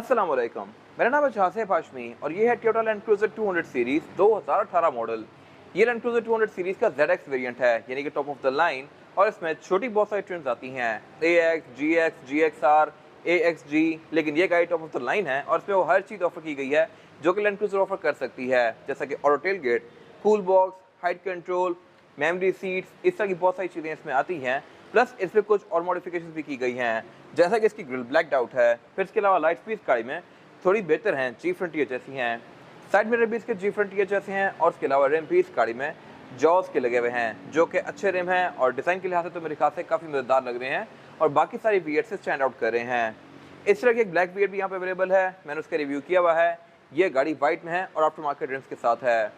अस्सलाम वालेकुम। मेरा नाम है जासिफ हाशमी और ये है Toyota land cruiser 200 series 2018 model. ये लैंड क्रूजर 200 सीरीज का ZX वेरिएंट है, यानी कि टॉप ऑफ द लाइन। और इसमें छोटी बहुत सारी ट्रिम्स आती हैं, AX, GX, GXR, AXG, लेकिन ये गाड़ी टॉप ऑफ द लाइन है और इसमें वो हर चीज़ ऑफर की गई है जो कि लैंड क्रूजर ऑफर कर सकती है, जैसा कि auto tailgate, cool box, height control, memory seats, इस तरह की बहुत सारी चीज़ें इसमें आती हैं। प्लस इसमें कुछ और मॉडिफिकेशन भी की गई हैं, जैसा कि इसकी ग्रिल ब्लैक आउट है। फिर इसके अलावा लाइट स्पीड गाड़ी में थोड़ी बेहतर हैं, जी फ्रंटियर जैसी हैं। साइड मिरर भी इसके जी फ्रंटियर जैसे हैं और इसके अलावा रिम भी इस गाड़ी में जॉस के लगे हुए हैं, जो कि अच्छे रिम हैं और डिज़ाइन के लिहाज से तो मेरे ख्याल से काफ़ी मज़ेदार लग रहे हैं और बाकी सारी वीएट से स्टैंड आउट कर रहे हैं। इस तरह की एक ब्लैक वीएट भी यहाँ पे अवेलेबल है, मैंने उसका रिव्यू किया हुआ है। ये गाड़ी वाइट में है और आफ्टर मार्केट रिम्स के साथ है।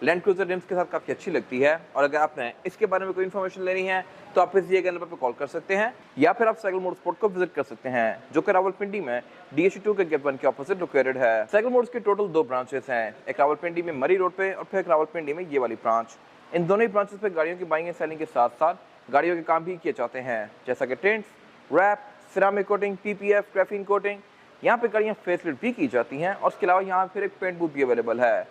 लैंड क्रूजर रिम्स के साथ काफ़ी अच्छी लगती है और अगर आपने इसके बारे में कोई इन्फॉर्मेशन लेनी है तो आप इस दिए गए नंबर पर कॉल कर सकते हैं या फिर आप साइकिल मोटरस्पोर्ट को विजिट कर सकते हैं, जो कि रावलपिंडी में DH2 के गेट 1 के ऑपोजिट लोकेटेड है। साइकिल मोटर्स के टोटल 2 ब्रांचेस हैं, एक रावलपिंडी में मरी रोड पे और फिर एक रावलपिंडी में ये वाली ब्रांच। इन दोनों ही ब्रांचेस पे गाड़ियों की बाइंग एंड सेलिंग के साथ साथ गाड़ियों के काम भी किए जाते हैं, जैसा कि tints, wrap, ceramic coating, PPF, graphene coating. यहाँ पे गाड़ियाँ फेसलिफ्ट भी की जाती हैं और इसके अलावा यहाँ फिर एक पेंट बूथ भी अवेलेबल है।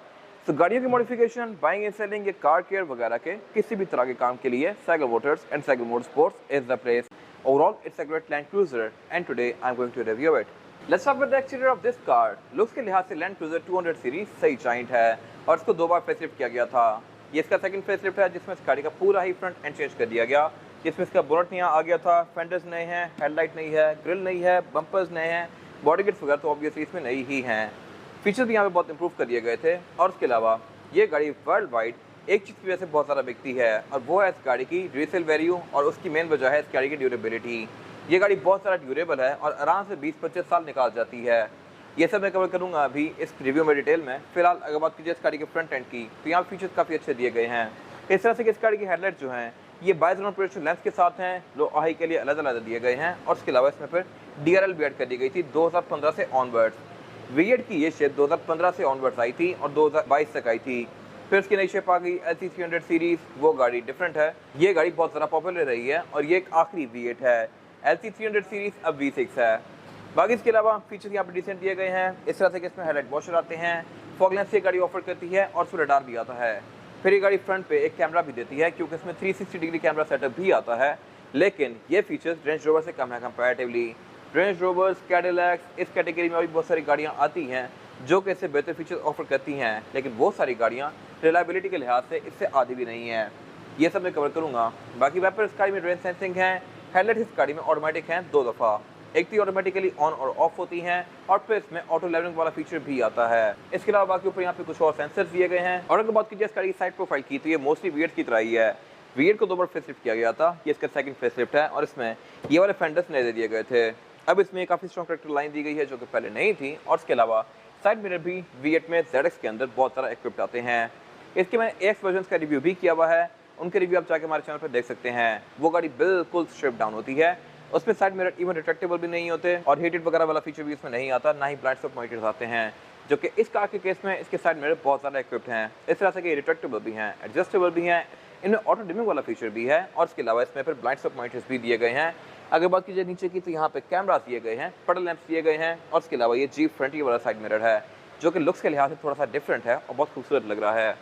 तो गाड़ियों की मॉडिफिकेशन, बाइंग एंड सेलिंग या कार केयर वगैरह के किसी भी तरह के काम के लिए cycle Motors and cycle motorsports is the place. Overall, it's a great Land Cruiser, and today I'm going to review it. Let's start with the exterior of this car. Looks के लिहाज से Land Cruiser 200 सीरीज सही giant है और इसको 2 बार facelift किया गया था। ये इसका सेकंड फेसलिफ्ट है जिसमें इस गाड़ी का पूरा ही फ्रंट एंड चेंज कर दिया गया, जिसमें इसका बोनट नया आ गया था, फेंडर्स नए हैं, हेडलाइट नई है, ग्रिल नई है, बम्पर्स नए हैं, बॉडी किट्स वगैरह तो ऑब्वियसली इसमें नई ही हैं। फीचर्स भी यहाँ पे बहुत इंप्रूव कर दिए गए थे और उसके अलावा ये गाड़ी वर्ल्ड वाइड एक चीज़ की वजह से बहुत ज़्यादा बिकती है और वो है इस गाड़ी की रीसेल वैल्यू और उसकी मेन वजह है इस गाड़ी की ड्यूरेबिलिटी। ये गाड़ी बहुत सारा ड्यूरेबल है और आराम से 20-25 साल निकाल जाती है। ये सब मैं कवर करूँगा अभी इस रिव्यू में डिटेल में। फिलहाल अगर बात कीजिए इस गाड़ी के फ्रंट एंड की, तो यहाँ फीचर्स काफ़ी अच्छे दिए गए हैं। इस तरह से कि इस गाड़ी की हेडलाइट जो हैं ये बाइजोनल प्रोजेक्शन लेंस के साथ हैं, लो हाई के लिए अलग अलग दिए गए हैं और इसके अलावा इसमें फिर DRL भी ऐड कर दी गई थी 2015 से ऑनवर्ड्स। वीएट की ये शेप 2015 से ऑनवर्ड्स आई थी और 2022 तक आई थी। फिर इसकी नई शेप आ गई LC300 सीरीज, वो गाड़ी डिफरेंट है। ये गाड़ी बहुत ज़्यादा पॉपुलर रही है और ये एक आखिरी V8 है। LC300 सीरीज अब V6 है। बाकी इसके अलावा फीचर यहाँ पे डिसेंट दिए गए हैं, इस तरह से कि इसमें हेडलाइट वॉशर आते हैं, फॉग लेंस ये गाड़ी ऑफर करती है और उसमें रडार भी आता है। फिर ये गाड़ी फ्रंट पे एक कैमरा भी देती है क्योंकि इसमें 360 डिग्री कैमरा सेटअप भी आता है, लेकिन ये फीचर्स रेंज रोवर से कम है कंपैरेटिवली। रेंज रोवर्स, कैडिलैक्स, इस कैटेगरी में भी बहुत सारी गाड़ियाँ आती हैं जो कि इससे बेहतर फीचर्स ऑफर करती हैं, लेकिन वो सारी गाड़ियाँ रिलायबिलिटी के लिहाज से इससे आधी भी नहीं है। ये सब मैं कवर करूँगा। बाकी वेपर इस गाड़ी में रेन सेंसिंग है, हेडलाइट इस गाड़ी में ऑटोमेटिक हैं 2 दफ़ा, एक तो ऑटोमेटिकली ऑन और ऑफ होती हैं और फिर इसमें ऑटो लेवलिंग वाला फीचर भी आता है। इसके अलावा बाकी ऊपर यहाँ पे कुछ और सेंसर्स दिए गए हैं। और अगर बात कीजिए इस गाड़ी की साइड प्रोफाइल की, तो ये मोस्टली V8 की तरह ही है। V8 को 2 बार फेसलिफ्ट किया गया था, ये इसका सेकंड फेसलिफ्ट है और इसमें ये वाले फेंडर्स नए दे दिए गए थे। अब इसमें काफ़ी स्ट्रॉन्ग करेक्टर लाइन दी गई है जो कि पहले नहीं थी और इसके अलावा साइड मिरर भी V8 में ZX के अंदर बहुत सारा इक्विप्ड आते हैं। इसके मैंने AX वर्जन का रिव्यू भी किया हुआ है, उनके रिव्यू आप जाके हमारे चैनल पर देख सकते हैं। वो गाड़ी बिल्कुल स्ट्रिप डाउन होती है, उसमें साइड मिरर इवन रिट्रैक्टेबल भी नहीं होते और हीटेड वगैरह वाला फीचर भी इसमें नहीं आता, ना ही ब्लाइंड स्पॉट मॉनिटर्स आते हैं, जो कि इस कार के केस में इसके साइड मिरर बहुत ज़्यादा इक्विप्ड हैं। इस तरह से कि रिट्रैक्टेबल भी हैं, एडजस्टेबल भी हैं, इनमें ऑटो डिमिंग वाला फीचर भी है और इसके अलावा इसमें फिर ब्लाइंड स्पॉट मॉनिटर्स भी दिए गए हैं। अगर बात कीजिए नीचे की, तो यहाँ पे कैमरास दिए गए हैं, पडल लैंप्स दिए गए हैं और इसके अलावा ये जी फ्रंट वाला साइड मिरर है, जो कि लुक्स के लिहाज से थोड़ा सा डिफरेंट है और बहुत खूबसूरत लग रहा है।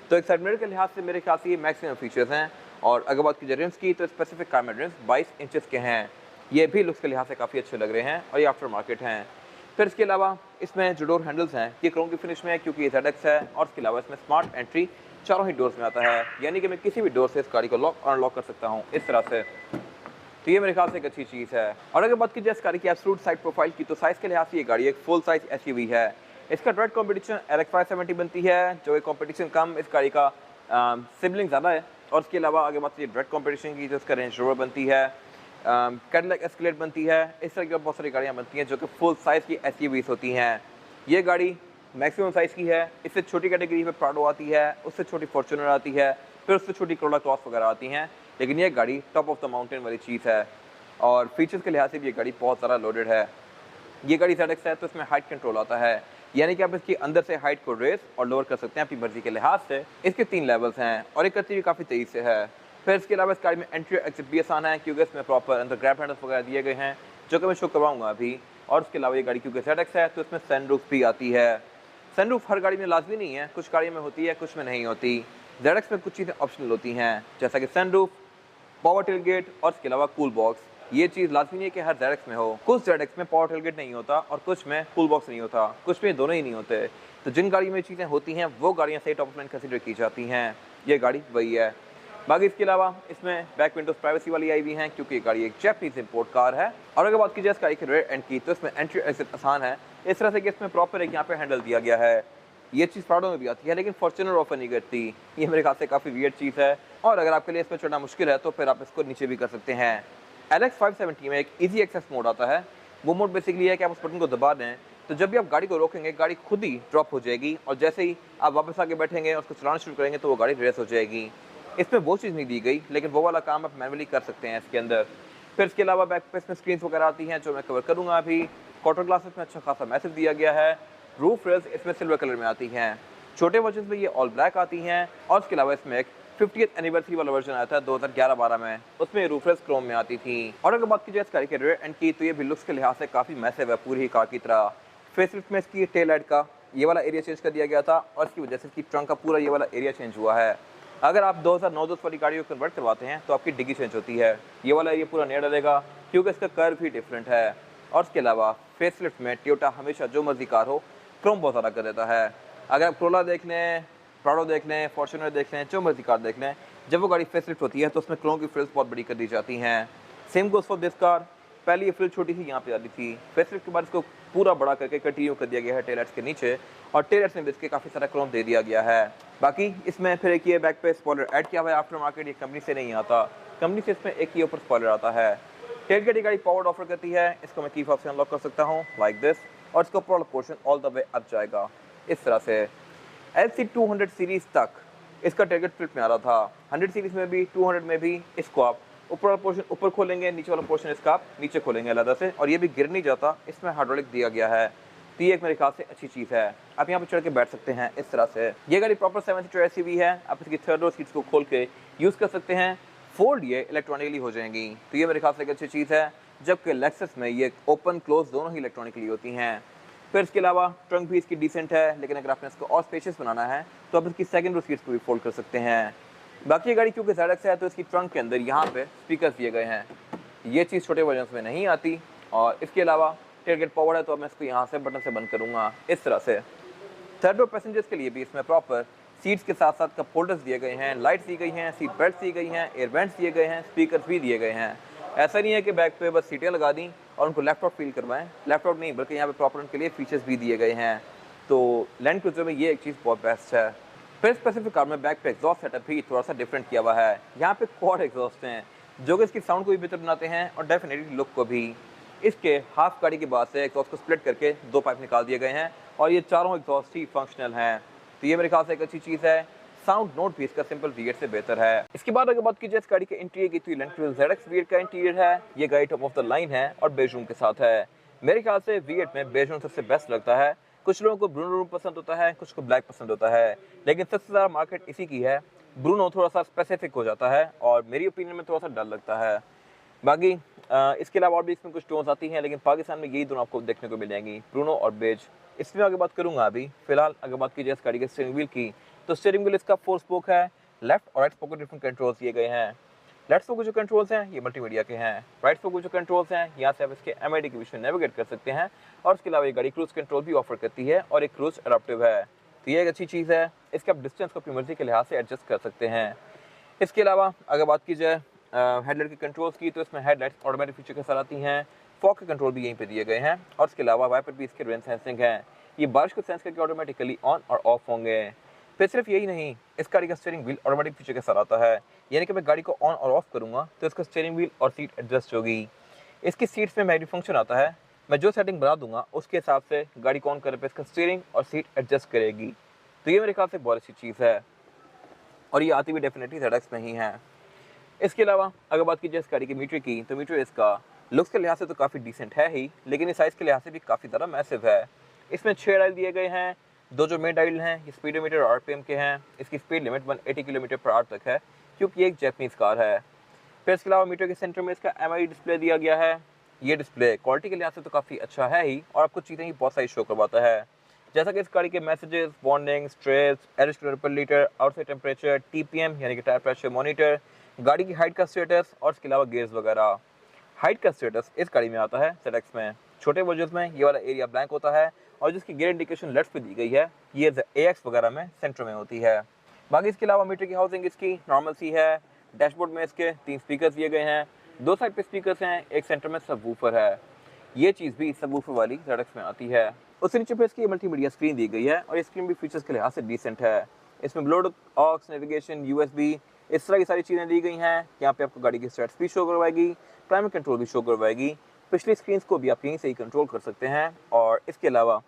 तो एक साइड मिरर के लिहाज से मेरे ख्याल से ये मैक्सिमम फीचर्स हैं। और अगर बात कीजिए रिम्स की, तो स्पेसिफिक कार में रिम्स 22 इंचेस के हैं, ये भी लुक्स के लिहाज से काफ़ी अच्छे लग रहे हैं और ये आफ्टर मार्केट हैं। फिर इसके अलावा इसमें जो डोर हैंडल्स हैं ये क्रोम की फिनिश में है क्योंकि ये ZX है और इसके अलावा इसमें स्मार्ट एंट्री चारों ही डोर्स में आता है, यानी कि मैं किसी भी डोर से इस गाड़ी को लॉक और अनलॉक कर सकता हूँ इस तरह से। तो ये मेरे ख्याल से एक अच्छी चीज़ है। और अगर बात कीजिए इस गाड़ी की एब्सोल्यूट साइड प्रोफाइल की, तो साइज़ के लिहाज से ये गाड़ी एक फुल साइज SUV है। इसका डायरेक्ट कॉम्पिटिशन LX 570 बनती है, जो एक कॉम्पिटिशन कम, इस गाड़ी का सिबलिंग ज़्यादा है। और इसके अलावा अगर बात कीजिए डायरेक्ट कॉम्पिटिशन की, तो इसका रेंज रोवर बनती है, कैडिलैक एस्केलेड बनती है, इस तरह की बहुत सारी गाड़ियाँ बनती हैं जो कि फुल साइज़ की SUVs होती हैं। ये गाड़ी मैक्सिमम साइज़ की है, इससे छोटी कैटेगरी में प्राडो आती है, उससे छोटी फॉर्च्यूनर आती है, फिर उससे छोटी कोरोला क्रॉस वगैरह आती हैं, लेकिन ये गाड़ी टॉप ऑफ द माउंटेन वाली चीज़ है और फीचर्स के लिहाज से भी ये गाड़ी बहुत ज़्यादा लोडेड है। ये गाड़ी ZX है तो इसमें हाइट कंट्रोल आता है, यानी कि आप इसकी अंदर से हाइट को रेस और लोअर कर सकते हैं अपनी मर्जी के लिहाज से। इसके 3 लेवल्स हैं और एक करती हुई काफ़ी तेज़ी से है। फिर इसके अलावा इस गाड़ी में एंट्री एग्जिट भी आसान है क्योंकि इसमें प्रॉपर अंदर ग्रैब हैंडल्स वगैरह दिए गए हैं, जो कि मैं शो करवाऊँगा अभी। और उसके अलावा ये गाड़ी क्योंकि ZX है तो इसमें सनरूफ भी आती है। सनरूफ हर गाड़ी में लाजमी नहीं है, कुछ गाड़ियों में होती है, कुछ में नहीं होती। ZX में कुछ चीज़ें ऑप्शनल होती हैं, जैसा कि सनरूफ, पावर टेलगेट और इसके अलावा कूल बॉक्स। ये चीज़ लाजमी नहीं है कि हर ZX में हो। कुछ ZX में पावर टेलगेट नहीं होता और कुछ में कूल बॉक्स नहीं होता, कुछ में दोनों ही नहीं होते। तो जिन गाड़ी में चीज़ें होती हैं वो गाड़ियाँ सही टॉप ऑफ लाइन कंसिडर की जाती हैं। ये गाड़ी वही है। बाकी इसके अलावा इसमें बैक विंडोज प्राइवेसी वाली आई हुई हैं क्योंकि ये गाड़ी एक जैपनीज इंपोर्ट कार है। और अगर बात की जाए इस गाड़ी के रेयर एंड की, तो इसमें एंट्री एग्जिट आसान है, इस तरह से कि इसमें प्रॉपर एक यहाँ पे हैंडल दिया गया है। ये चीज़ प्राडो में भी आती है लेकिन फॉर्च्यूनर ऑफर नहीं करती। ये मेरे ख्याल से काफ़ी वियर्ड चीज़ है और अगर आपके लिए इसमें चढ़ना मुश्किल है तो फिर आप इसको नीचे भी कर सकते हैं। LX 570 में एक इजी एक्सेस मोड आता है। वो मोड बेसिकली है कि आप उस बटन को दबा दें तो जब भी आप गाड़ी को रोकेंगे गाड़ी खुद ही ड्रॉप हो जाएगी और जैसे ही आप वापस आके बैठेंगे और उसको चलाना शुरू करेंगे तो वो गाड़ी रेस हो जाएगी। इसमें वो चीज़ नहीं दी गई लेकिन वो वाला काम आप मैनुअली कर सकते हैं इसके अंदर। फिर इसके अलावा बैक पे इसमें स्क्रीन वगैरह आती हैं जो मैं कवर करूँगा अभी। क्वार्टर ग्लासेस में अच्छा खासा मैसेज दिया गया है। रूफ रेल्स इसमें सिल्वर कलर में आती हैं। छोटे वर्जन में ये ऑल ब्लैक आती हैं और इसके अलावा इसमें एक 50th एनिवर्सरी वाला वर्जन आया था 2011-12 में, उसमें रूफ रेल्स क्रोम में आती थी। और अगर बात की जाए इस गाड़ी के रेयर एंड की, तो ये भी लुक्स के लिहाज से काफ़ी मैसिव है पूरी ही कार की तरह। फेसलिफ्ट में इसकी टेल लाइट का ये वाला एरिया चेंज कर दिया गया था और इसकी वजह से इसकी ट्रंक का पूरा ये वाला एरिया चेंज हुआ है। अगर आप 2009-10 वाली गाड़ी को कन्वर्ट करवाते हैं तो आपकी डिग्गी चेंज होती है। ये वाला एरिया पूरा नया डलेगा क्योंकि इसका कर्व भी डिफरेंट है। और इसके अलावा फेसलिफ्ट में टोयोटा हमेशा जो मर्जी कार हो क्रोम बहुत ज़्यादा कर देता है। अगर आप क्रोला देख लें, प्राडो देख लें, फॉर्च्यूनर देख लें, जो मर्जी कार देख लें, जब वो गाड़ी फेसलिफ्ट होती है तो उसमें क्रोम की फ्रिल्स बहुत बड़ी कर दी जाती हैं। Same goes for this car. पहले ये फ्रिल छोटी सी यहाँ पे आती थी, फेसलिफ्ट के बाद इसको पूरा बड़ा करके कंटिन्यू कर दिया गया है टेलर्स के नीचे और टेलर्स में भी इसके काफ़ी सारा क्रोम दे दिया गया है। बाकी इसमें फिर एक ये बैक पे स्पॉइलर ऐड किया हुआ है आफ्टर मार्केट, ये कंपनी से नहीं आता, कंपनी से इसमें एक ही ऊपर स्पॉइलर आता है। टेलगेट गाड़ी पावर्ड ऑफर करती है, इसको मैं की फॉब से अनलॉक कर सकता हूँ लाइक दिस और इसका product portion all the way up जाएगा इस तरह से। LC 200 सीरीज तक इसका टेलगेट फ्लिप में आ रहा था। 100 सीरीज में भी 200 में भी इसको आप ऊपर वाला पोर्शन ऊपर खोलेंगे, नीचे वाला पोर्शन इसका आप नीचे खोलेंगे अलग से, और ये भी गिर नहीं जाता, इसमें हाइड्रोलिक दिया गया है। तो ये एक मेरे ख्याल से अच्छी चीज़ है। आप यहाँ पर चढ़ के बैठ सकते हैं इस तरह से। ये गाड़ी प्रॉपर 7 सीटर SUV है, आप इसकी थर्ड रो सीट्स को खोल के यूज़ कर सकते हैं। फोल्ड ये इलेक्ट्रॉनिकली हो जाएंगी, तो ये मेरे ख्याल से एक अच्छी चीज़ है, जबकि लेक्सस में ये ओपन क्लोज दोनों ही इलेक्ट्रॉनिकली होती हैं। फिर इसके अलावा ट्रंक भी इसकी डिसेंट है, लेकिन अगर आपने इसको और स्पेशियस बनाना है तो आप इसकी सेकंड रो सीट्स को भी फोल्ड कर सकते हैं। बाकी ये गाड़ी क्योंकि ZX है तो इसकी ट्रंक के अंदर यहाँ पे स्पीकर्स दिए गए हैं, ये चीज़ छोटे वर्जन में नहीं आती। और इसके अलावा टेलगेट पावर है तो अब मैं इसको यहाँ से बटन से बंद करूँगा इस तरह से। थर्ड रो पैसेंजर्स के लिए भी इसमें प्रॉपर सीट्स के साथ साथ कप होल्डर्स दिए गए हैं, लाइट्स दी गई हैं, सीट बेल्ट दी गई हैं, एयरबैंड्स दिए गए हैं, स्पीकर्स भी दिए गए हैं। ऐसा नहीं है कि बैक पे बस सीटें लगा दी और उनको लैपटॉप फील करवाएं, लैपटॉप नहीं बल्कि यहाँ पे प्रॉपर उनके लिए फीचर्स भी दिए गए हैं। तो लैंड क्रूजर में ये एक चीज़ बहुत बेस्ट है। फिर स्पेसिफिक कार में बैक पे एग्जॉस्ट सेटअप भी थोड़ा सा डिफरेंट किया हुआ है। यहाँ पे क्वाड एग्जॉस्ट हैं जो कि इसकी साउंड को भी बेहतर बनाते हैं और डेफिनेटली लुक को भी। इसके हाफ गाड़ी के बाद से एग्जॉस्ट को स्प्लिट करके 2 पाइप निकाल दिए गए हैं और ये चारों एग्जॉस्ट ही फंक्शनल हैं, तो ये मेरे ख्याल से एक अच्छी चीज़ है। साउंड नोट भी इसका सिंपल V8 से बेहतर है। इसके बाद अगर बात की जाए इस गाड़ी के इंटीरियर की, तो लैंड क्रूजर ZX V8 का इंटीरियर है। ये गाड़ी टॉप ऑफ द लाइन है और बेडरूम के साथ है। मेरे ख्याल से V8 में बेडरूम सबसे बेस्ट लगता है। कुछ लोगों को ब्रूनो रूम पसंद होता है, कुछ को ब्लैक पसंद होता है, लेकिन सबसे ज़्यादा मार्केट इसी की है। ब्रूनो थोड़ा सा स्पेसिफिक हो जाता है और मेरी ओपिनियन में थोड़ा सा डर लगता है। बाकी इसके अलावा और भी इसमें कुछ टोन्स आती हैं, लेकिन पाकिस्तान में यही दोनों आपको देखने को मिलेंगी, ब्रूनो और बेज। इसमें आगे बात करूँगा अभी। फिलहाल अगर बात की जाए इस गाड़ी के स्टीयरिंग व्हील की, तो स्टीयरिंग व्हील इसका 4 स्पोक है। लेफ्ट और राइट स्पोक को डिफरेंट कंट्रोल्स दिए गए हैं। लेफ्ट स्पोक के जो कंट्रोल्स हैं ये मल्टीमीडिया के हैं। राइट स्पोक के जो कंट्रोल्स हैं यहाँ से आप इसके MID के बीच में नेविगेट कर सकते हैं और उसके अलावा ये गाड़ी क्रूज कंट्रोल भी ऑफर करती है और एक क्रूज एडाप्टिव है, तो ये एक अच्छी चीज़ है। इसके आप डिस्टेंस को अपनी मर्जी के लिहाज से एडजस्ट कर सकते हैं। इसके अलावा अगर बात की जाए हेडलाइट के कंट्रोल्स की, तो इसमें हेडलाइट्स ऑटोमेटिक फीचर के साथ आती हैं। फॉग के कंट्रोल भी यहीं पे दिए गए हैं और इसके अलावा वाइपर भी इसके रेन सेंसिंग है, ये बारिश को सेंस करके ऑटोमेटिकली ऑन और ऑफ होंगे। फिर सिर्फ यही नहीं, इस गाड़ी का स्टीयरिंग व्हील ऑटोमेटिक फीचर के साथ आता है, यानी कि मैं गाड़ी को ऑन और ऑफ करूँगा तो इसका स्टीयरिंग व्हील और सीट एडजस्ट होगी। इसकी सीट्स में मैनुअल फंक्शन आता है, मैं जो सेटिंग बना दूंगा उसके हिसाब से गाड़ी को ऑन करने पर इसका स्टीयरिंग और सीट एडजस्ट करेगी, तो ये मेरे ख्याल से बहुत अच्छी चीज़ है और ये आती भी डेफिनेटली ZX में ही है। इसके अलावा अगर बात की जाए इस गाड़ी की मीटर की, तो मीटर इसका लुक्स के लिहाज से तो काफ़ी डिसेंट है ही, लेकिन इस साइज़ के लिहाज से भी काफ़ी ज़्यादा मैसिव है। इसमें 6 डायल दिए गए हैं, 2 जो मेन डायल हैं ये स्पीडोमीटर और RPM के हैं। इसकी स्पीड लिमिट 180 km/h तक है क्योंकि ये एक जैपनीज़ कार है। फिर इसके अलावा मीटर के सेंटर में इसका MID डिस्प्ले दिया गया है। ये डिस्प्ले क्वालिटी के लिहाज से तो काफ़ी अच्छा है ही और आपको चीज़ें ही बहुत सारी शो करवाता है, जैसा कि इस गाड़ी के messages, warnings, trace, average kilometre पर लीटर, आउटसाइड टेम्परेचर, टीपीएम यानी कि टायर प्रेशर मॉनिटर, गाड़ी की हाइट का स्टेटस और इसके अलावा गियर्स वगैरह। हाइट का स्टेटस इस गाड़ी में आता है ZX में। छोटे वर्जन्स में ये वाला एरिया ब्लैंक होता है और जिसकी गियर इंडिकेशन लेफ्ट पे दी गई है ये AX वगैरह में सेंटर में होती है। बाकी इसके अलावा मीटर की हाउसिंग इसकी नॉर्मल सी है। डैशबोर्ड में इसके 3 स्पीकर्स दिए गए हैं, 2 साइड पे स्पीकर्स हैं, एक सेंटर में सबवूफर है। ये चीज़ भी सबवूफर वाली ZX में आती है। उसके नीचे पे इसकी मल्टीमीडिया स्क्रीन दी गई है और ये स्क्रीन भी फीचर्स के लिहाज से डिसेंट है। इसमें ब्लूटूथ, ऑक्स, नेविगेशन, USB इस तरह की सारी चीज़ें दी गई हैं। यहाँ पे आपको गाड़ी की स्टार्ट स्पीड शो करवाएगी, क्लाइमेट कंट्रोल भी शो करवाएगी, पिछली स्क्रीन्स को भी आप यहीं से ही कंट्रोल कर सकते हैं। और इसके अलावा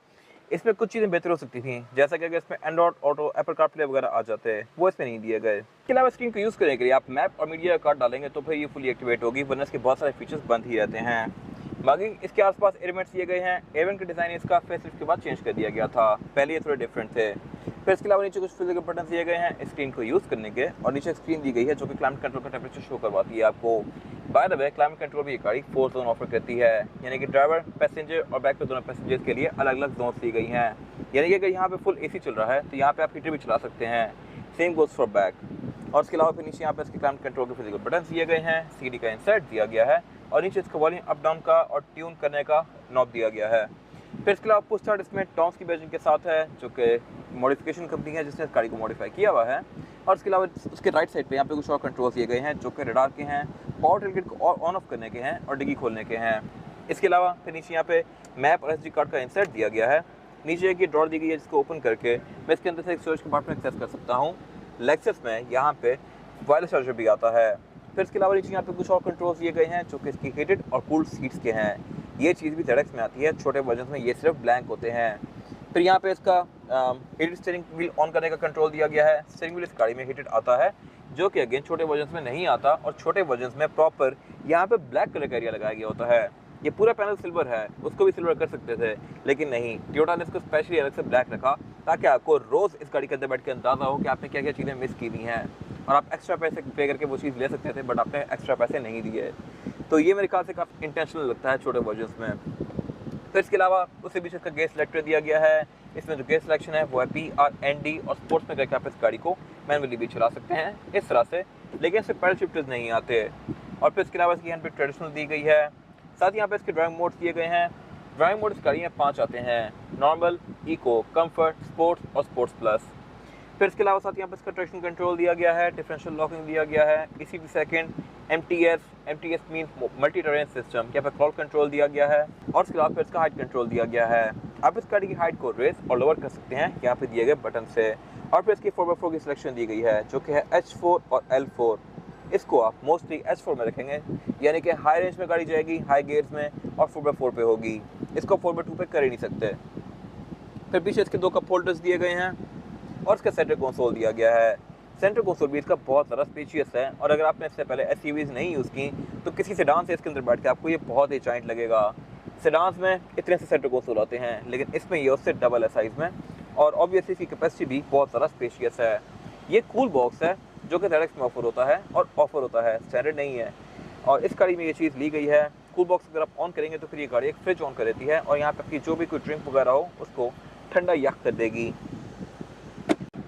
इसमें कुछ चीज़ें बेहतर हो सकती थी, जैसा कि अगर इसमें एंड्रॉइड ऑटो, एप्पल कारप्ले वगैरह आ जाते हैं, वो इसमें नहीं दिए गए। इसके अलावा स्क्रीन को यूज़ करने के लिए आप मैप और मीडिया कार्ड डालेंगे तो फिर ये फुली एक्टिवेट होगी, वरना इसके बहुत सारे फीचर्स बंद ही रहते हैं। बाकी इसके आसपास एलिमेंट्स दिए गए हैं। A1 का डिज़ाइन इसका फेसलिफ्ट के बाद चेंज कर दिया गया था, पहले ये थोड़े डिफरेंट थे। फिर इसके अलावा नीचे कुछ फिजिकल बटन दिए गए हैं स्क्रीन को यूज़ करने के, और नीचे स्क्रीन दी गई है जो कि क्लाइमेट कंट्रोल का टेम्परेचर शो करवाती है आपको। By the way climate control भी ये गाड़ी 4 जोन ऑफर करती है, यानी कि ड्राइवर, पैसेंजर और बैक पे दोनों पैसेंजर्स के लिए अलग अलग जोन दी गई हैं। यानी कि अगर यहाँ पे फुल AC चल रहा है तो यहाँ पे आप हीटर भी चला सकते हैं, सेम गोज फॉर बैक। और इसके अलावा फिर नीचे यहाँ पे इसके क्लाइमेट कंट्रोल के फिजिकल बटन दिए गए हैं, CD का इंसर्ट दिया गया है और नीचे इसका वॉल्यूम अप डाउन का और ट्यून करने का नॉब दिया गया है। फिर इसके अलावा पुश स्टार्ट इसमें टॉम्स की वर्जन के साथ है, जो कि मॉडिफिकेशन कंपनी है जिसने इस गाड़ी को मॉडिफाई किया हुआ है। और इसके अलावा उसके राइट साइड पे यहाँ पे कुछ और कंट्रोल्स दिए गए हैं जो कि रडार के हैं, पावर टेलगेट को ऑन ऑफ करने के हैं और डिग्गी खोलने के हैं। इसके अलावा फिर नीचे यहाँ पे मैप और SD कार्ड का इंसर्ट दिया गया है। नीचे एक ड्रॉर दी गई है जिसको ओपन करके मैं इसके अंदर से एक स्टोरेज कंपार्टमेंट एक्सेस कर सकता हूँ। लेक्सस में यहाँ पे वायरलेस चार्जर भी आता है। फिर इसके अलावा नीचे यहाँ पे कुछ और कंट्रोल्स दिए गए हैं जो कि इसकी हीटेड और कूल्ड सीट्स के हैं। ये चीज़ भी ZX में आती है, छोटे वर्जन में ये सिर्फ ब्लैंक होते हैं। फिर यहाँ पे इसका हीटेड स्टीयरिंग व्हील ऑन करने का कंट्रोल दिया गया है। स्टीयरिंग व्हील इस गाड़ी में हीटेड आता है, जो कि अगेन छोटे वर्जन में नहीं आता, और छोटे वर्जन में प्रॉपर यहाँ पे ब्लैक कलर का एरिया लगाया गया होता है। ये पूरा पैनल सिल्वर है, उसको भी सिल्वर कर सकते थे, लेकिन नहीं, टोयोटा ने इसको स्पेशली अलग से ब्लैक रखा ताकि आपको रोज़ इस गाड़ी के अंदर बैठ के अंदाज़ा हो कि आपने क्या क्या चीज़ें मिस की हुई हैं और आप एक्स्ट्रा पैसे पे करके वो चीज़ ले सकते थे, बट आपने एक्स्ट्रा पैसे नहीं दिए। तो ये मेरे ख्याल से काफ़ी इंटेंशनल लगता है छोटे वर्जन में। फिर इसके अलावा उसके बीच इसका गेयर सेलेक्टर दिया गया है। इसमें जो गेयर सिलेक्शन है वो है PRND, और स्पोर्ट्स में करके आप इस गाड़ी को मैनुअली भी चला सकते हैं इस तरह से, लेकिन इससे पैडल शिफ्टर्स नहीं आते। और फिर इसके अलावा इसकी हैंड ब्रेक ट्रेडिशनल दी गई है। साथ ही यहाँ पे इसके ड्राइविंग मोड्स दिए गए हैं। ड्राइविंग मोड इस गाड़ी में 5 आते हैं, नॉर्मल, इको, कम्फर्ट, स्पोर्ट्स और स्पोर्ट्स प्लस। फिर इसके अलावा साथ यहाँ पे इसका ट्रैक्शन कंट्रोल दिया गया है, डिफरेंशियल लॉकिंग दिया गया है, ECD second, MTS mean multi terrain system, यहाँ पे क्रॉल कंट्रोल दिया गया है, और इसके अलावा फिर इसका हाइट कंट्रोल दिया गया है। आप इस गाड़ी की हाइट को रेस और लोअर कर सकते हैं यहाँ पे दिए गए बटन से। और फिर इसकी 4x4 की सिलेक्शन दी गई है जो कि है H4 और L4। इसको आप मोस्टली H4 में रखेंगे, यानी कि हाई रेंज में गाड़ी जाएगी, हाई गियर्स में, और 4x4 पे होगी। इसको 4x2 पे कर ही नहीं सकते। फिर पीछे इसके 2 कप होल्डर्स दिए गए हैं और इसका सेंटर कंसोल दिया गया है। सेंटर कंसोल भी इसका बहुत ज़्यादा स्पेशियस है, और अगर आपने इससे पहले SUVs नहीं यूज़ की तो किसी सेडान से इसके अंदर बैठ के आपको ये बहुत ही जाइंट लगेगा। सेडान्स में इतने से सेंटर कंसोल आते हैं, लेकिन इसमें ये उससे डबल है साइज़ में, और ऑब्वियसली इसकी कैपेसिटी भी बहुत ज़्यादा स्पेशियस है। ये कूल बॉक्स है जो कि ZX में ऑफर होता है, और ऑफर होता है, स्टैंडर्ड नहीं है। और इस गाड़ी में ये चीज़ ली गई है। कूल बॉक्स अगर आप ऑन करेंगे तो फिर ये गाड़ी एक फ्रिज ऑन कर देती है, और यहाँ पर आपकी जो भी कोई ड्रिंक वगैरह हो उसको ठंडा यख कर देगी।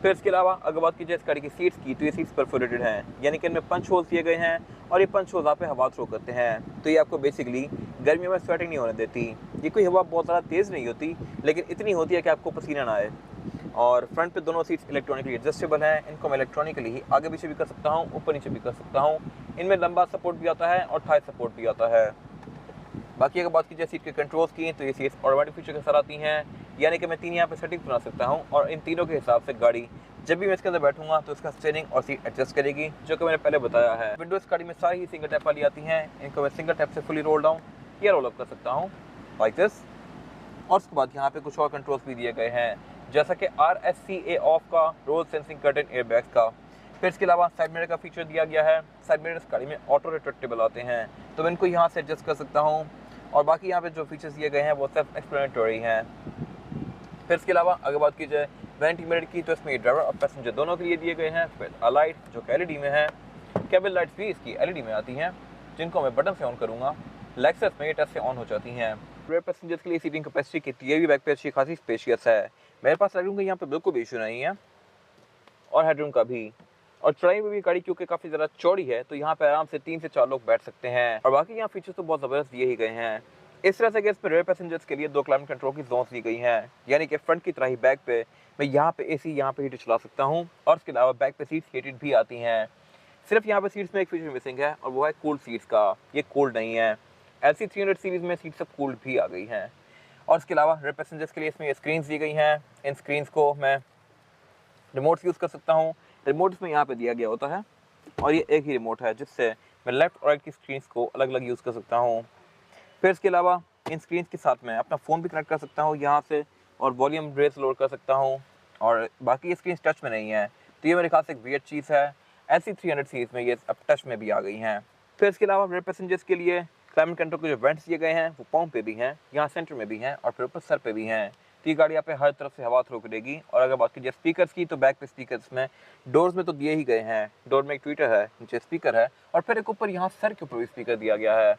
फिर इसके अलावा अगर बात की जाए इस गाड़ी की सीट्स की, तो ये सीट्स परफोरेटेड हैं, यानी कि इनमें पंच होल्स दिए गए हैं, और ये पंच होल्स आप पे हवा थ्रो करते हैं, तो ये आपको बेसिकली गर्मियों में स्वेटिंग नहीं होने देती। ये कोई हवा बहुत ज़्यादा तेज़ नहीं होती, लेकिन इतनी होती है कि आपको पसीना ना आए। और फ्रंट पे दोनों सीट्स इलेक्ट्रॉनिकली एडजस्टेबल हैं, इनको मैं इलेक्ट्रॉनिकली ही आगे पीछे भी कर सकता हूँ, ऊपर नीचे भी कर सकता हूँ। इनमें लंबा सपोर्ट भी आता है और थाई सपोर्ट भी आता है। बाकी अगर बात की जाए सीट के कंट्रोल्स की, तो ये सीट्स ऑटोमेटिक फीचर के साथ आती हैं, यानी कि मैं 3 यहाँ पे सेटिंग बना सकता हूँ, और इन तीनों के हिसाब से गाड़ी जब भी मैं इसके अंदर बैठूंगा तो इसका स्टीयरिंग और सीट एडजस्ट करेगी, जो कि मैंने पहले बताया है। विंडोज़ गाड़ी में सारी ही सिंगल टैप वाली आती हैं, इनको मैं सिंगल टैप से फुली रोल डाउन या रोल अप कर सकता हूँ लाइक दिस। और उसके बाद यहाँ पे कुछ और कंट्रोल्स भी दिए गए हैं, जैसा कि RSCA ऑफ का, रोड सेंसिंग कर्टन एयरबैग्स का। फिर इसके अलावा साइड मिरर का फीचर दिया गया है। साइड मिरर इस गाड़ी में ऑटो रिट्रैक्टेबल आते हैं, तो मैं इनको यहाँ से एडजस्ट कर सकता हूँ, और बाकी यहाँ पे जो फीचर्स दिए गए हैं वो सेल्फ एक्सप्लेनेटरी हैं। फिर इसके अलावा अगर बात की जाए वैनिटी मिरर की, तो इसमें ड्राइवर और पैसेंजर दोनों के लिए दिए गए हैं। फिर लाइट जो कि LED में है, केबल लाइट्स भी इसकी LED में आती हैं, जिनको मैं बटन से ऑन करूँगा लेक्सस में ये टच से ऑन हो जाती हैं। रेयर पैसेंजर्स के लिए सीटिंग कैपेसिटी कितनी है भी बैक पे अच्छी खासी स्पेशियस है। मेरे पास लेगरूम का यहाँ पे बिल्कुल भी इशू नहीं है और हेडरूम का भी। और चौड़ाई में भी गाड़ी क्योंकि काफ़ी ज़्यादा चौड़ी है तो यहाँ पे आराम से 3 से 4 लोग बैठ सकते हैं। और बाकी यहाँ फीचर्स तो बहुत ज़बरदस्त दिए ही गए हैं। इस तरह से कि इसमें रेयर पैसेंजर्स के लिए 2 क्लाइमेट कंट्रोल की जोन्स दी गई हैं, यानी कि फ्रंट की तरह ही बैक पे मैं यहाँ पे एसी यहाँ पे हीटर चला सकता हूँ और इसके अलावा बैक पे सीट्स हीटेड भी आती हैं। सिर्फ यहाँ पे सीट्स में एक फीचर मिसिंग है और वो है कूल्ड सीट्स का। ये कूल्ड नहीं है। LC300 सीरीज में सीट सब कूल्ड भी आ गई हैं। और इसके अलावा रेयर पैसेंजर्स के लिए इसमें स्क्रीन दी गई हैं। इन स्क्रीन को मैं रिमोट यूज़ कर सकता हूँ। रिमोट इसमें यहाँ पे दिया गया होता है और ये एक ही रिमोट है जिससे मैं लेफ्ट और राइट की स्क्रीन को अलग अलग यूज़ कर सकता हूँ। फिर इसके अलावा इन स्क्रीन के साथ मैं अपना फ़ोन भी कनेक्ट कर सकता हूँ यहाँ से और वॉल्यूम रेस लोड कर सकता हूँ। और बाकी ये स्क्रीन टच में नहीं है तो ये मेरे ख्याल से एक वियर्ड चीज़ है। LC300 सीरीज़ में ये अब टच में भी आ गई हैं। फिर इसके अलावा रेयर पैसेंजर्स के लिए क्लाइमेट कंट्रोल के जो वेंट्स दिए गए हैं वो पाँव पे भी हैं, यहाँ सेंटर में भी हैं और फिर ऊपर सर पे भी हैं। तो ये गाड़ी यहाँ पे हर तरफ से हवा थ्रो करेगी। और अगर बात कीजिए स्पीकर्स की तो बैक पे स्पीकर्स में डोर्स में तो दिए ही गए हैं। डोर में एक ट्विटर है, नीचे स्पीकर है और फिर एक ऊपर यहाँ सर के ऊपर भी स्पीकर दिया गया है।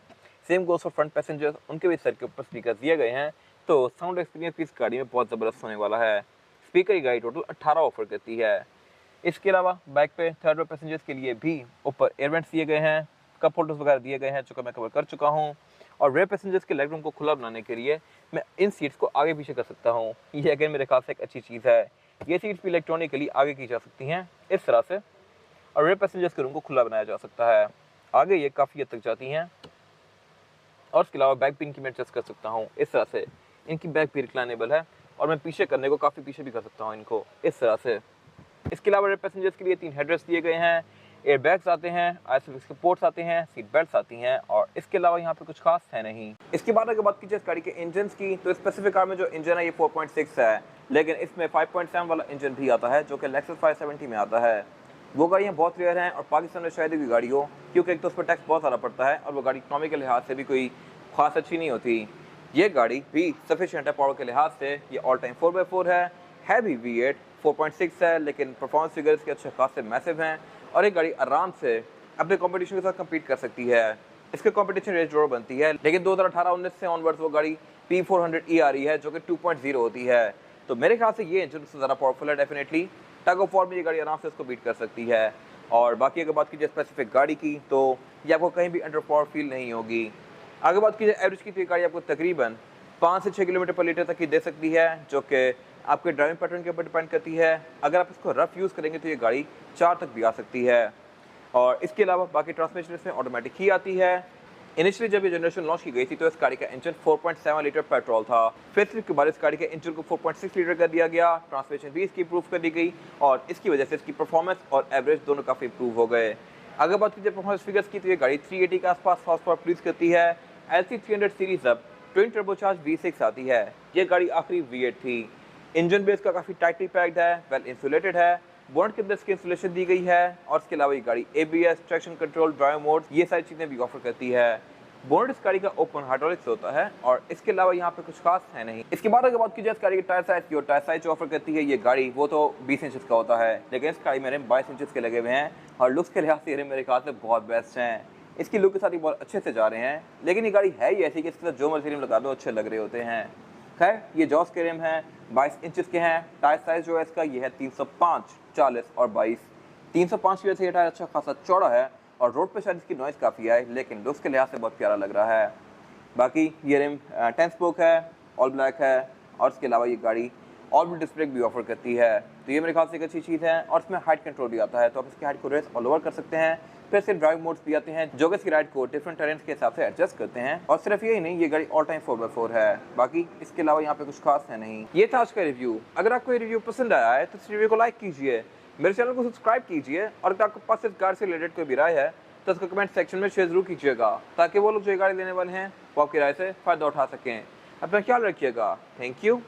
Same goes for front passengers, उनके भी सर के ऊपर स्पीकर दिए गए हैं। तो साउंड एक्सपीरियंस भी इस गाड़ी में बहुत ज़बरदस्त होने वाला है। स्पीकर की गाड़ी टोटल 18 ऑफर करती है। इसके अलावा बैक पे थर्ड रो पैसेंजर्स के लिए भी ऊपर एयर वेंट्स दिए गए हैं, कप होल्डर्स वगैरह दिए गए हैं जो कि मैं कवर कर चुका हूँ। और रेयर पैसेंजर्स के लेग रूम को खुला बनाने के लिए मैं इन सीट्स को आगे पीछे कर सकता हूँ। ये अगेन मेरे ख्याल से एक अच्छी चीज़ है। ये सीट्स भी इलेक्ट्रॉनिकली आगे की जा सकती हैं इस तरह से और रेयर पैसेंजर्स के रूम को खुला बनाया जा सकता है। आगे ये काफ़ी हद तक जाती हैं। और इसके अलावा बैक भी इनकी मैं एडजस्ट कर सकता हूँ इस तरह से। इनकी बैक भी रिक्लाइनेबल है और मैं पीछे करने को काफ़ी पीछे भी कर सकता हूँ इनको इस तरह से। इसके अलावा रेयर पैसेंजर्स के लिए 3 हेडरेस्ट दिए गए हैं, एयर बैग्स आते हैं, आइसोफिक्स के पोर्ट्स आते हैं, सीट बेल्ट्स आती हैं और इसके अलावा यहाँ पे कुछ खास है नहीं। इसके बाद अगर बात कीजिए इस गाड़ी के इंजन की तो स्पेसिफिक कार में जो इंजन है ये 4.6 है, लेकिन इसमें 5.7 वाला इंजन भी आता है जो कि लेक्सस 570 में आता है। वो गाड़ियाँ बहुत रेयर हैं और पाकिस्तान में शायद भी गाड़ी हो क्योंकि एक तो उस पर टैक्स बहुत ज़्यादा पड़ता है और वो गाड़ी इकनॉमी के लिहाज से भी कोई खास अच्छी नहीं होती। ये गाड़ी भी सफिशिएंट है पावर के लिहाज से। ये ऑल टाइम 4x4 है भी V8 4.6 है, लेकिन परफॉर्मेंस फिगर्स के अच्छे खासे मैसिव हैं और ये गाड़ी आराम से अपने कंपटीशन के साथ कम्पीट कर सकती है। इसके कंपटीशन रेंज रोड बनती है, लेकिन 2018-19 से ऑनवर्ड्स वो गाड़ी P400E आ रही है जो कि 2.0 होती है। तो मेरे ख्याल से ये इंजन उससे ज़्यादा पावरफुल है। डेफिनेटली टग ऑफ वॉर में ये गाड़ी आराम से उसको बीट कर सकती है। और बाकी अगर बात कीजिए स्पेसिफिक गाड़ी की तो ये आपको कहीं भी अंडर पावर फील नहीं होगी। अगर बात कीजिए एवरेज की तो ये गाड़ी आपको तकरीबन 5 से 6 किलोमीटर पर लीटर तक की दे सकती है, जो कि आपके ड्राइविंग पैटर्न के ऊपर डिपेंड करती है। अगर आप इसको रफ यूज़ करेंगे तो ये गाड़ी 4 तक भी आ सकती है। और इसके अलावा बाकी ट्रांसमिशन इसमें ऑटोमेटिक ही आती है। इनिशियली जब ये जनरेशन लॉन्च की गई थी तो इस गाड़ी का इंजन 4.7 लीटर पेट्रोल था। फेसलिफ्ट के बाद इस गाड़ी के इंजन को 4.6 लीटर कर दिया गया। ट्रांसमिशन भी इसकी इंप्रूव कर दी गई और इसकी वजह से इसकी परफॉर्मेंस और एवरेज दोनों काफ़ी इंप्रूव हो गए। अगर बात कीजिए परफॉर्मेंस फिगर्स की तो ये गाड़ी 380 के आसपास हॉर्स पावर प्रोड्यूस करती है। LC300 सीरीज अब ट्विन टर्बोचार्ज V6 आती है। ये गाड़ी आखिरी V8 थी। इंजन बेस का काफ़ी टाइटली पैक्ड है, वेल इंसुलेटेड है, बोनट के अंदर इसकी इंसुलेशन दी गई है और इसके अलावा ये गाड़ी ABS, traction control, drive mode ये सारी चीज़ें भी ऑफर करती है। बोनट इस गाड़ी का ओपन हाइड्रोलिक्स होता है और इसके अलावा यहाँ पे कुछ खास है नहीं। इसके बाद अगर बात की जाए इस गाड़ी के टायर साइज की और टायर साइज जो ऑफर करती है ये गाड़ी वो तो 20 इंचेस का होता है, लेकिन इस गाड़ी में रिम 22 इंचेस के लगे हुए हैं और लुक्स के लिहाज से रिम मेरे ख्याल से बहुत बेस्ट हैं। इसकी लुक के साथ ही बहुत अच्छे से जा रहे हैं, लेकिन ये गाड़ी है ही ऐसी कि इसके साथ जो मर्जी रिम लगा दो अच्छे लग रहे होते हैं। खैर ये जॉस के रिम हैं, 22 इंचेस के हैं। टायर साइज जो है इसका ये है 305, 40 और 22। 305 की वजह से ये टायर अच्छा खासा चौड़ा है और रोड पे शायद इसकी नॉइज़ काफ़ी है, लेकिन लुक्स के लिहाज से बहुत प्यारा लग रहा है। बाकी ये रिम 10 स्पोक है, ऑल ब्लैक है और इसके अलावा ये गाड़ी ऑल डिस्क ब्रेक भी ऑफर करती है। तो ये मेरे ख्याल से एक अच्छी चीज़ है और इसमें हाइट कंट्रोल भी आता है, तो आप इसकी हाइट को रेस ऑल ओवर कर सकते हैं। फिर से ड्राइव मोड्स भी आते हैं जो कि इसकी राइड को डिफरेंट टेरेंस के हिसाब से एडजस्ट करते हैं। और सिर्फ यही नहीं, ये गाड़ी ऑल टाइम 4x4 है। बाकी इसके अलावा यहाँ पे कुछ खास है नहीं। ये था आज का रिव्यू। अगर आपको ये रिव्यू पसंद आया है तो इस रिव्यू को लाइक कीजिए, मेरे चैनल को सब्सक्राइब कीजिए और अगर आपके पास इस कार से रिलेटेड कोई भी राय है तो उसको कमेंट सेक्शन में शेयर जरूर कीजिएगा, ताकि वो लोग जो ये गाड़ी लेने वाले हैं वो आपकी राय से फ़ायदा उठा सकें। अपना ख्याल रखिएगा। Thank you.